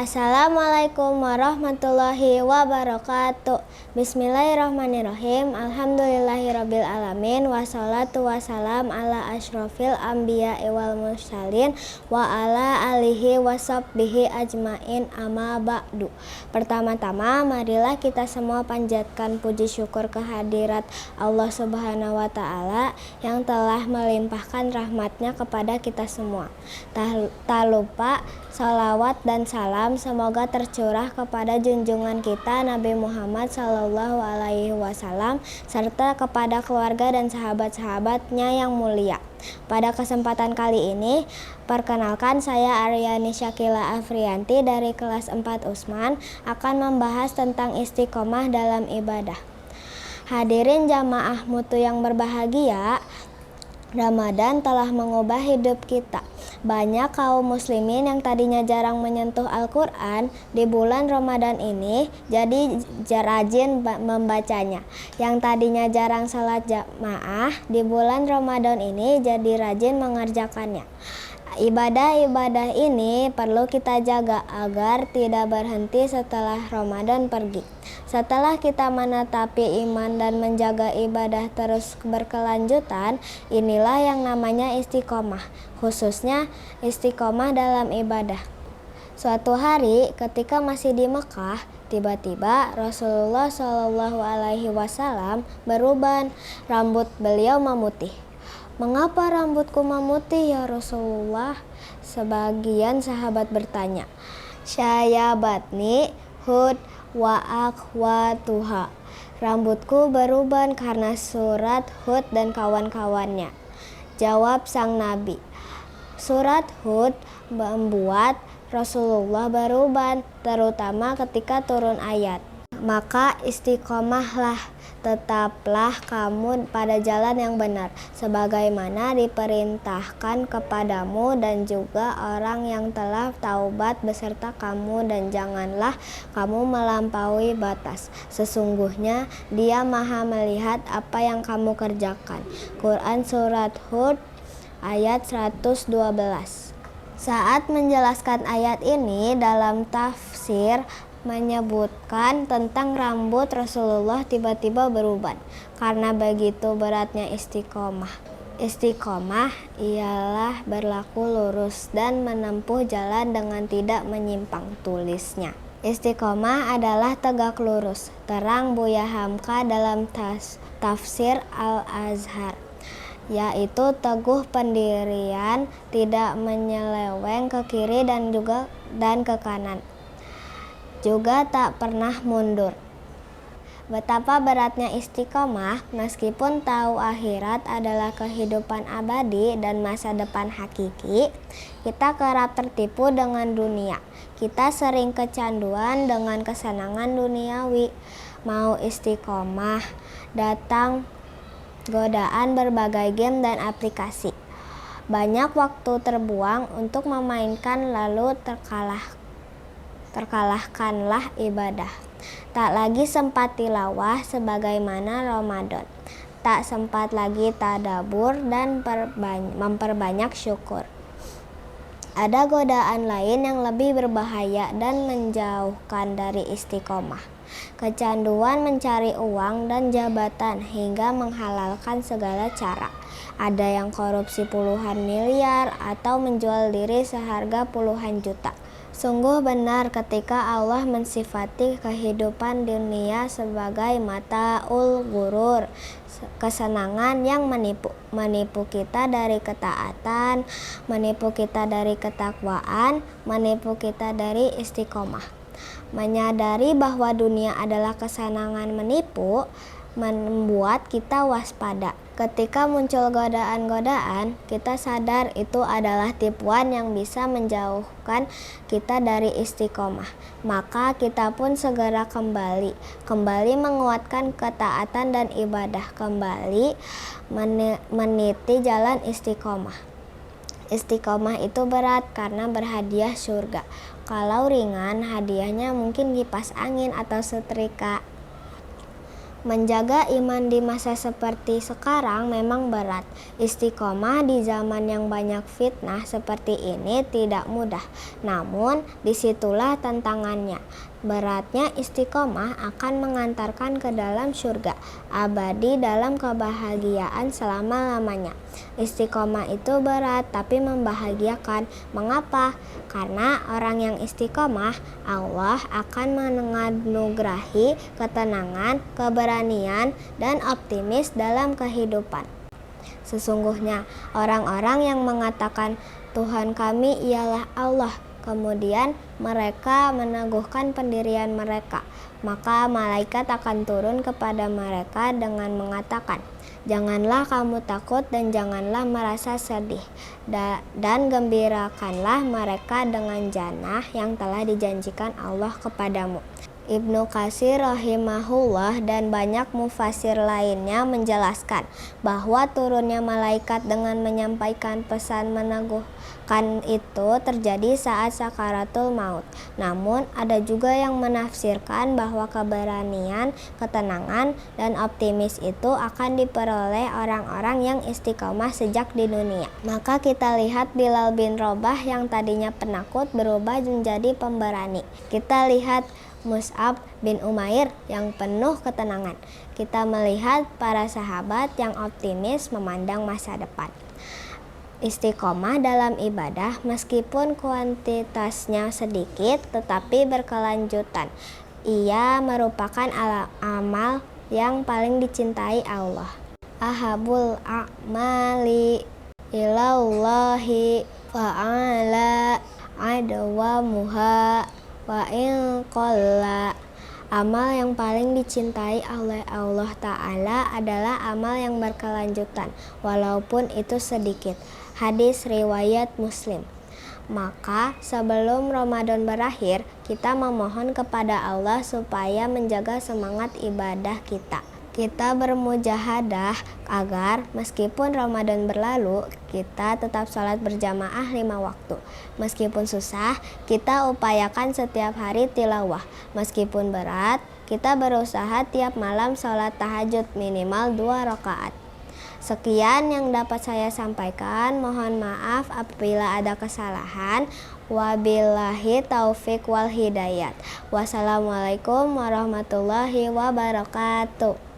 Assalamualaikum warahmatullahi wabarakatuh. Bismillahirrahmanirrahim. Alhamdulillahirabbil alamin. Wassalatu wassalam ala asyrofil anbiya wal mursalin wa ala alihi washabbihi ajmain amma ba'du. Pertama-tama marilah kita semua panjatkan puji syukur kehadirat Allah Subhanahu wa taala yang telah melimpahkan rahmatnya kepada kita semua. Tak lupa salawat dan salam semoga tercurah kepada junjungan kita Nabi Muhammad SAW serta kepada keluarga dan sahabat-sahabatnya yang mulia. Pada kesempatan kali ini, perkenalkan saya Aryani Syakila Afriyanti dari kelas 4 Usman akan membahas tentang istiqomah dalam ibadah. Hadirin jamaah mutu yang berbahagia, Ramadan telah mengubah hidup kita. Banyak kaum muslimin yang tadinya jarang menyentuh Al-Quran di bulan Ramadan ini jadi rajin membacanya. Yang tadinya jarang salat jamaah di bulan Ramadan ini jadi rajin mengerjakannya. Ibadah-ibadah ini perlu kita jaga agar tidak berhenti setelah Ramadan pergi. Setelah kita menetapi iman dan menjaga ibadah terus berkelanjutan, inilah yang namanya istiqomah, khususnya istiqomah dalam ibadah. Suatu hari ketika masih di Mekah, tiba-tiba Rasulullah SAW beruban, rambut beliau memutih. "Mengapa rambutku memutih ya Rasulullah?" Sebagian sahabat bertanya. "Syayabatni Hud wa akhwatuha." Rambutku beruban karena surat Hud dan kawan-kawannya. Jawab sang Nabi. Surat Hud membuat Rasulullah beruban, terutama ketika turun ayat. Maka istiqomahlah, tetaplah kamu pada jalan yang benar, sebagaimana diperintahkan kepadamu dan juga orang yang telah taubat beserta kamu, dan janganlah kamu melampaui batas. Sesungguhnya Dia Maha melihat apa yang kamu kerjakan. Quran Surat Hud ayat 112. Saat menjelaskan ayat ini dalam tafsir menyebutkan tentang rambut Rasulullah tiba-tiba beruban karena begitu beratnya istiqomah. Istiqomah ialah berlaku lurus dan menempuh jalan dengan tidak menyimpang, tulisnya. Istiqomah adalah tegak lurus, terang Buya Hamka dalam tafsir Al-Azhar, yaitu teguh pendirian, tidak menyeleweng ke kiri dan ke kanan, juga tak pernah mundur. Betapa beratnya istiqomah, meskipun tahu akhirat adalah kehidupan abadi dan masa depan hakiki, kita kerap tertipu dengan dunia. Kita sering kecanduan dengan kesenangan duniawi. Mau istiqomah, datang godaan berbagai game dan aplikasi. Banyak waktu terbuang untuk memainkan lalu terkalahkanlah ibadah. Tak lagi sempat tilawah sebagaimana Ramadan. Tak sempat lagi tadabur dan memperbanyak syukur. Ada godaan lain yang lebih berbahaya dan menjauhkan dari istiqomah. Kecanduan mencari uang dan jabatan hingga menghalalkan segala cara. Ada yang korupsi puluhan miliar atau menjual diri seharga puluhan juta. Sungguh benar ketika Allah mensifati kehidupan dunia sebagai mata'ul ghurur, kesenangan yang menipu kita dari ketaatan, menipu kita dari ketakwaan, menipu kita dari istiqomah. Menyadari bahwa dunia adalah kesenangan menipu membuat kita waspada. Ketika muncul godaan-godaan, kita sadar itu adalah tipuan yang bisa menjauhkan kita dari istiqomah. Maka kita pun segera kembali menguatkan ketaatan dan ibadah, kembali meniti jalan istiqomah. Istiqomah itu berat karena berhadiah surga. Kalau ringan, hadiahnya mungkin kipas angin atau setrika. Menjaga iman di masa seperti sekarang memang berat. Istiqomah di zaman yang banyak fitnah seperti ini tidak mudah. Namun, disitulah tantangannya. Beratnya istiqomah akan mengantarkan ke dalam surga, abadi dalam kebahagiaan selama-lamanya. Istiqomah itu berat tapi membahagiakan. Mengapa? Karena orang yang istiqomah, Allah akan menganugerahi ketenangan, keberanian, dan optimis dalam kehidupan. Sesungguhnya orang-orang yang mengatakan Tuhan kami ialah Allah, kemudian mereka meneguhkan pendirian mereka, maka malaikat akan turun kepada mereka dengan mengatakan, janganlah kamu takut dan janganlah merasa sedih, dan gembirakanlah mereka dengan jannah yang telah dijanjikan Allah kepadamu. Ibnu Katsir rahimahullah dan banyak mufasir lainnya menjelaskan bahwa turunnya malaikat dengan menyampaikan pesan meneguhkan itu terjadi saat sakaratul maut. Namun ada juga yang menafsirkan bahwa keberanian, ketenangan, dan optimis itu akan diperoleh orang-orang yang istiqomah sejak di dunia. Maka kita lihat Bilal bin Rabah yang tadinya penakut berubah menjadi pemberani. Kita lihat Mus'ab bin Umair yang penuh ketenangan. Kita melihat para sahabat yang optimis memandang masa depan. Istiqomah dalam ibadah meskipun kuantitasnya sedikit tetapi berkelanjutan. Ia merupakan amal yang paling dicintai Allah. Ahabul a'mali ilallahi fa'ala adwamuha wa in qalla. Amal yang paling dicintai oleh Allah Ta'ala adalah amal yang berkelanjutan, walaupun itu sedikit. Hadis riwayat Muslim. Maka sebelum Ramadan berakhir, kita memohon kepada Allah supaya menjaga semangat ibadah kita. Kita bermujahadah agar meskipun Ramadan berlalu, kita tetap sholat berjamaah 5 waktu. Meskipun susah, kita upayakan setiap hari tilawah. Meskipun berat, kita berusaha tiap malam sholat tahajud minimal 2 rakaat. Sekian yang dapat saya sampaikan. Mohon maaf apabila ada kesalahan. Wabillahi taufik wal hidayat. Wassalamualaikum warahmatullahi wabarakatuh.